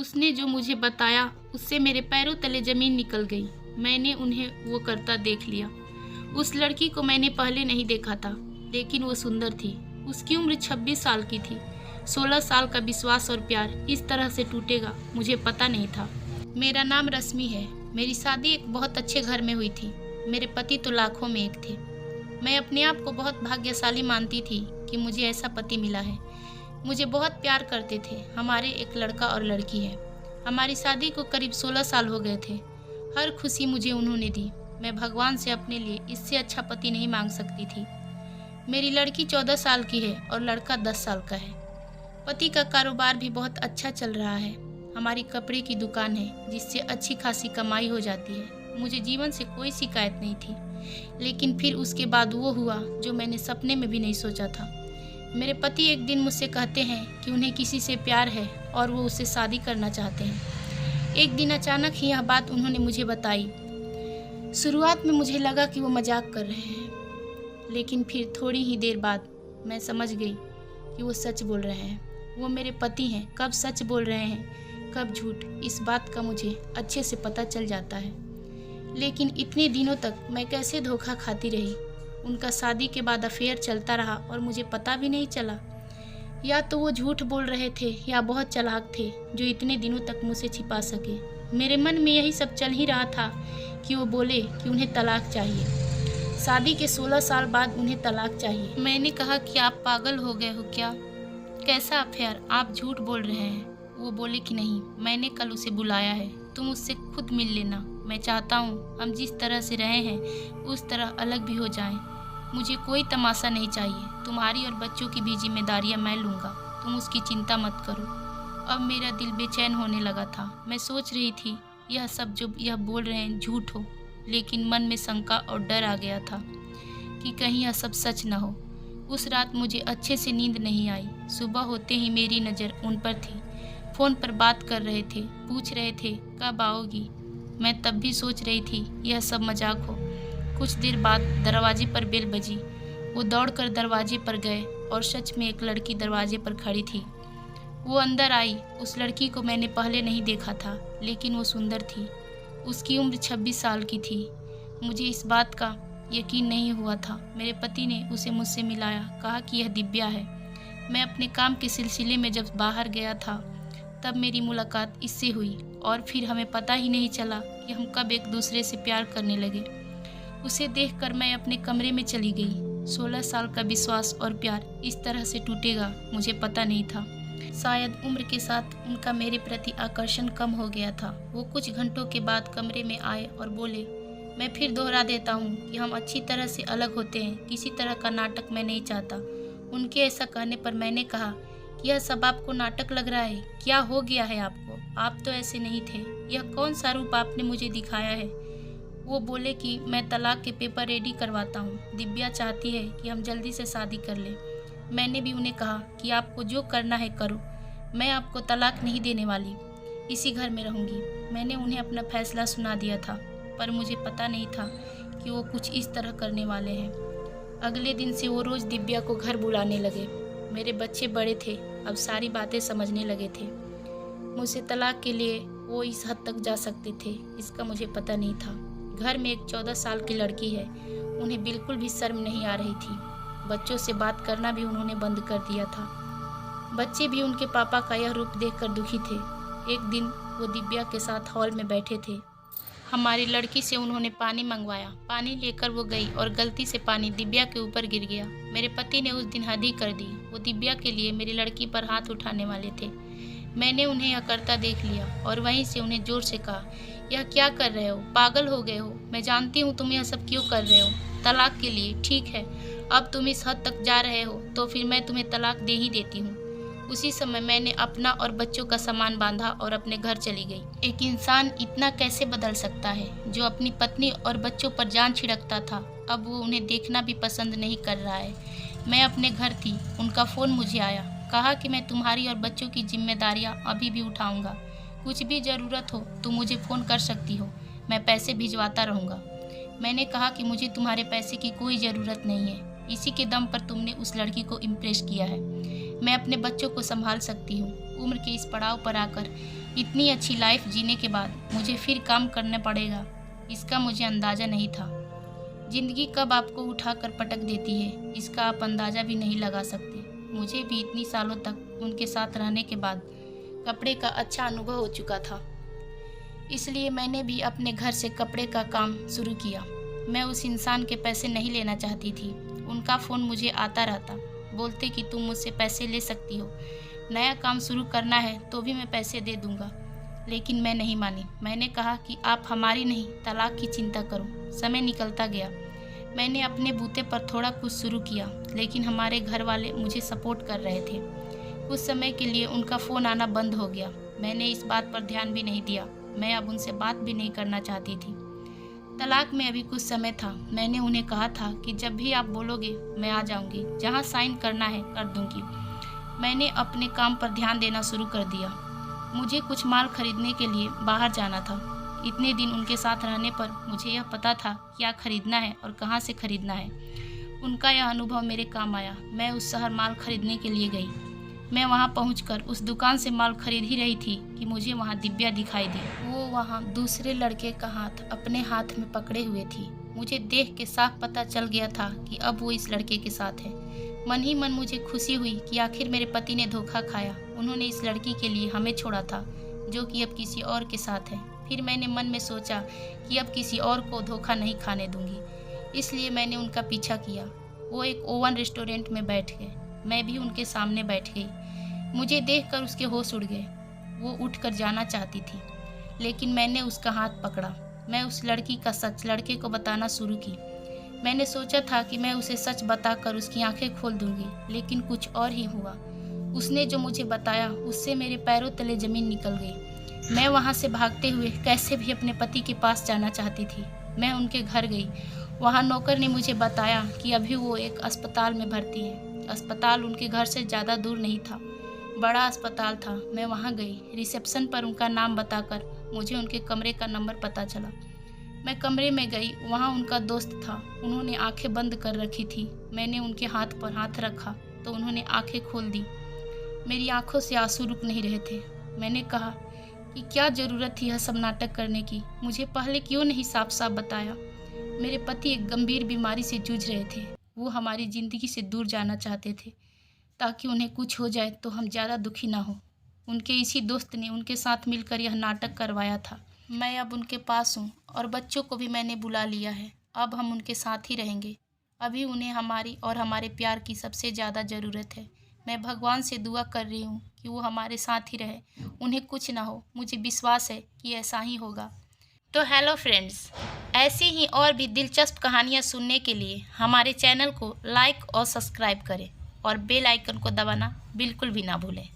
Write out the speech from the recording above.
उसने जो मुझे बताया उससे मेरे पैरों तले ज़मीन निकल गई। मैंने उन्हें वो करता देख लिया। उस लड़की को मैंने पहले नहीं देखा था, लेकिन वो सुंदर थी। उसकी उम्र 26 साल की थी। 16 साल का विश्वास और प्यार इस तरह से टूटेगा मुझे पता नहीं था। मेरा नाम रश्मि है। मेरी शादी एक बहुत अच्छे घर में हुई थी। मेरे पति तो लाखों में एक थे। मैं अपने आप को बहुत भाग्यशाली मानती थी कि मुझे ऐसा पति मिला है। मुझे बहुत प्यार करते थे। हमारे एक लड़का और लड़की है। हमारी शादी को करीब 16 साल हो गए थे। हर खुशी मुझे उन्होंने दी। मैं भगवान से अपने लिए इससे अच्छा पति नहीं मांग सकती थी। मेरी लड़की 14 साल की है और लड़का 10 साल का है। पति का कारोबार भी बहुत अच्छा चल रहा है। हमारी कपड़े की दुकान है जिससे अच्छी खासी कमाई हो जाती है। मुझे जीवन से कोई शिकायत नहीं थी, लेकिन फिर उसके बाद वो हुआ जो मैंने सपने में भी नहीं सोचा था। मेरे पति एक दिन मुझसे कहते हैं कि उन्हें किसी से प्यार है और वो उससे शादी करना चाहते हैं। एक दिन अचानक ही यह बात उन्होंने मुझे बताई। शुरुआत में मुझे लगा कि वो मजाक कर रहे हैं, लेकिन फिर थोड़ी ही देर बाद मैं समझ गई कि वो सच बोल रहे हैं। वो मेरे पति हैं। कब सच बोल रहे हैं, कब झूठ, इस बात का मुझे अच्छे से पता चल जाता है। लेकिन इतने दिनों तक मैं कैसे धोखा खाती रही। उनका शादी के बाद अफेयर चलता रहा और मुझे पता भी नहीं चला। या तो वो झूठ बोल रहे थे या बहुत चालाक थे जो इतने दिनों तक मुझसे छिपा सके। मेरे मन में यही सब चल ही रहा था कि वो बोले कि उन्हें तलाक चाहिए। शादी के 16 साल बाद उन्हें तलाक चाहिए। मैंने कहा कि आप पागल हो गए हो क्या? कैसा अफेयर? आप झूठ बोल रहे हैं। वो बोले कि नहीं, मैंने कल उसे बुलाया है, तुम उससे खुद मिल लेना। मैं चाहता हूँ हम जिस तरह से रहे हैं उस तरह अलग भी हो जाएं। मुझे कोई तमाशा नहीं चाहिए। तुम्हारी और बच्चों की भी जिम्मेदारियां मैं लूँगा, तुम उसकी चिंता मत करो। अब मेरा दिल बेचैन होने लगा था। मैं सोच रही थी यह सब जो यह बोल रहे हैं झूठ हो, लेकिन मन में शंका और डर आ गया था कि कहीं यह सब सच न हो। उस रात मुझे अच्छे से नींद नहीं आई। सुबह होते ही मेरी नज़र उन पर थी। फ़ोन पर बात कर रहे थे, पूछ रहे थे कब आओगी। मैं तब भी सोच रही थी यह सब मजाक हो। कुछ देर बाद दरवाजे पर बेल बजी। वो दौड़कर दरवाजे पर गए और सच में एक लड़की दरवाजे पर खड़ी थी। वो अंदर आई। उस लड़की को मैंने पहले नहीं देखा था, लेकिन वो सुंदर थी। उसकी उम्र 26 साल की थी। मुझे इस बात का यकीन नहीं हुआ था। मेरे पति ने उसे मुझसे मिलाया, कहा कि यह दिव्या है। मैं अपने काम के सिलसिले में जब बाहर गया था तब मेरी मुलाकात इससे हुई और फिर हमें पता ही नहीं चला कि हम कब एक दूसरे से प्यार करने लगे। उसे देखकर मैं अपने कमरे में चली गई। 16 साल का विश्वास और प्यार इस तरह से टूटेगा मुझे पता नहीं था। शायद उम्र के साथ उनका मेरे प्रति आकर्षण कम हो गया था। वो कुछ घंटों के बाद कमरे में आए और बोले, मैं फिर दोहरा देता हूँ कि हम अच्छी तरह से अलग होते हैं। किसी तरह का नाटक मैं नहीं चाहता। उनके ऐसा कहने पर मैंने कहा कि यह सब आपको नाटक लग रहा है। क्या हो गया है आपको? आप तो ऐसे नहीं थे। यह कौन सा रूप आपने मुझे दिखाया है? वो बोले कि मैं तलाक के पेपर रेडी करवाता हूँ। दिव्या चाहती है कि हम जल्दी से शादी कर लें। मैंने भी उन्हें कहा कि आपको जो करना है करो, मैं आपको तलाक नहीं देने वाली, इसी घर में रहूँगी। मैंने उन्हें अपना फैसला सुना दिया था, पर मुझे पता नहीं था कि वो कुछ इस तरह करने वाले हैं। अगले दिन से वो रोज़ दिव्या को घर बुलाने लगे। मेरे बच्चे बड़े थे, अब सारी बातें समझने लगे थे। मुझसे तलाक के लिए वो इस हद तक जा सकते थे, इसका मुझे पता नहीं था। घर में एक 14 साल की लड़की है। उन्हें बिल्कुल भी शर्म नहीं आ रही थी। बच्चों से बात करना भी उन्होंने बंद कर दिया था। बच्चे भी उनके पापा का यह रूप देखकर दुखी थे। एक दिन वो दिव्या के साथ हॉल में बैठे थे। हमारी लड़की से उन्होंने पानी मंगवाया। पानी लेकर वो गई और गलती से पानी दिव्या के ऊपर गिर गया। मेरे पति ने उस दिन हद ही कर दी। वो दिव्या के लिए मेरी लड़की पर हाथ उठाने वाले थे। मैंने उन्हें यह करता देख लिया और वहीं से उन्हें जोर से कहा, यह क्या कर रहे हो? पागल हो गए हो? मैं जानती हूँ तुम यह सब क्यों कर रहे हो। तलाक के लिए, ठीक है। अब तुम इस हद तक जा रहे हो तो फिर मैं तुम्हें तलाक दे ही देती हूँ। उसी समय मैंने अपना और बच्चों का सामान बांधा और अपने घर चली गई। एक इंसान इतना कैसे बदल सकता है? जो अपनी पत्नी और बच्चों पर जान छिड़कता था, अब वो उन्हें देखना भी पसंद नहीं कर रहा है। मैं अपने घर थी, उनका फ़ोन मुझे आया। कहा कि मैं तुम्हारी और बच्चों की जिम्मेदारियां अभी भी उठाऊंगा। कुछ भी ज़रूरत हो तो मुझे फ़ोन कर सकती हो, मैं पैसे भिजवाता रहूँगा। मैंने कहा कि मुझे तुम्हारे पैसे की कोई ज़रूरत नहीं है। इसी के दम पर तुमने उस लड़की को इम्प्रेस किया है। मैं अपने बच्चों को संभाल सकती हूँ। उम्र के इस पड़ाव पर आकर इतनी अच्छी लाइफ जीने के बाद मुझे फिर काम करना पड़ेगा, इसका मुझे अंदाज़ा नहीं था। ज़िंदगी कब आपको उठाकर पटक देती है, इसका आप अंदाज़ा भी नहीं लगा सकते। मुझे भी इतनी सालों तक उनके साथ रहने के बाद कपड़े का अच्छा अनुभव हो चुका था, इसलिए मैंने भी अपने घर से कपड़े का काम शुरू किया। मैं उस इंसान के पैसे नहीं लेना चाहती थी। उनका फ़ोन मुझे आता रहता, बोलते कि तुम मुझसे पैसे ले सकती हो, नया काम शुरू करना है तो भी मैं पैसे दे दूंगा। लेकिन मैं नहीं मानी। मैंने कहा कि आप हमारी नहीं, तलाक की चिंता करो। समय निकलता गया। मैंने अपने बूते पर थोड़ा कुछ शुरू किया, लेकिन हमारे घर वाले मुझे सपोर्ट कर रहे थे। कुछ समय के लिए उनका फ़ोन आना बंद हो गया। मैंने इस बात पर ध्यान भी नहीं दिया। मैं अब उनसे बात भी नहीं करना चाहती थी। तलाक में अभी कुछ समय था। मैंने उन्हें कहा था कि जब भी आप बोलोगे मैं आ जाऊंगी, जहां साइन करना है कर दूंगी। मैंने अपने काम पर ध्यान देना शुरू कर दिया। मुझे कुछ माल खरीदने के लिए बाहर जाना था। इतने दिन उनके साथ रहने पर मुझे यह पता था क्या खरीदना है और कहां से खरीदना है। उनका यह अनुभव मेरे काम आया। मैं उस शहर माल खरीदने के लिए गई। मैं वहां पहुंचकर उस दुकान से माल खरीद ही रही थी कि मुझे वहां दिव्या दिखाई दी। वो वहां दूसरे लड़के का हाथ अपने हाथ में पकड़े हुए थी। मुझे देख के साफ पता चल गया था कि अब वो इस लड़के के साथ है। मन ही मन मुझे खुशी हुई कि आखिर मेरे पति ने धोखा खाया। उन्होंने इस लड़की के लिए हमें छोड़ा था, जो कि अब किसी और के साथ है। फिर मैंने मन में सोचा कि अब किसी और को धोखा नहीं खाने दूंगी, इसलिए मैंने उनका पीछा किया। वो एक ओवन रेस्टोरेंट में बैठ गए। मैं भी उनके सामने बैठ गई। मुझे देखकर उसके होश उड़ गए। वो उठकर जाना चाहती थी, लेकिन मैंने उसका हाथ पकड़ा। मैं उस लड़की का सच लड़के को बताना शुरू की। मैंने सोचा था कि मैं उसे सच बताकर उसकी आंखें खोल दूंगी, लेकिन कुछ और ही हुआ। उसने जो मुझे बताया उससे मेरे पैरों तले जमीन निकल गई। मैं वहां से भागते हुए कैसे भी अपने पति के पास जाना चाहती थी। मैं उनके घर गई। वहां नौकर ने मुझे बताया कि अभी वो एक अस्पताल में भर्ती है। अस्पताल उनके घर से ज़्यादा दूर नहीं था, बड़ा अस्पताल था। मैं वहां गई। रिसेप्शन पर उनका नाम बताकर मुझे उनके कमरे का नंबर पता चला। मैं कमरे में गई। वहां उनका दोस्त था। उन्होंने आंखें बंद कर रखी थी। मैंने उनके हाथ पर हाथ रखा तो उन्होंने आंखें खोल दी। मेरी आंखों से आंसू रुक नहीं रहे थे। मैंने कहा कि क्या ज़रूरत थी यह सब नाटक करने की, मुझे पहले क्यों नहीं साफ साफ बताया। मेरे पति एक गंभीर बीमारी से जूझ रहे थे। वो हमारी ज़िंदगी से दूर जाना चाहते थे ताकि उन्हें कुछ हो जाए तो हम ज़्यादा दुखी ना हो। उनके इसी दोस्त ने उनके साथ मिलकर यह नाटक करवाया था। मैं अब उनके पास हूँ और बच्चों को भी मैंने बुला लिया है। अब हम उनके साथ ही रहेंगे। अभी उन्हें हमारी और हमारे प्यार की सबसे ज़्यादा ज़रूरत है। मैं भगवान से दुआ कर रही हूँ कि वो हमारे साथ ही रहे, उन्हें कुछ ना हो। मुझे विश्वास है कि ऐसा ही होगा। तो हेलो फ्रेंड्स, ऐसी ही और भी दिलचस्प कहानियाँ सुनने के लिए हमारे चैनल को लाइक और सब्सक्राइब करें और बेल आइकन को दबाना बिल्कुल भी ना भूलें।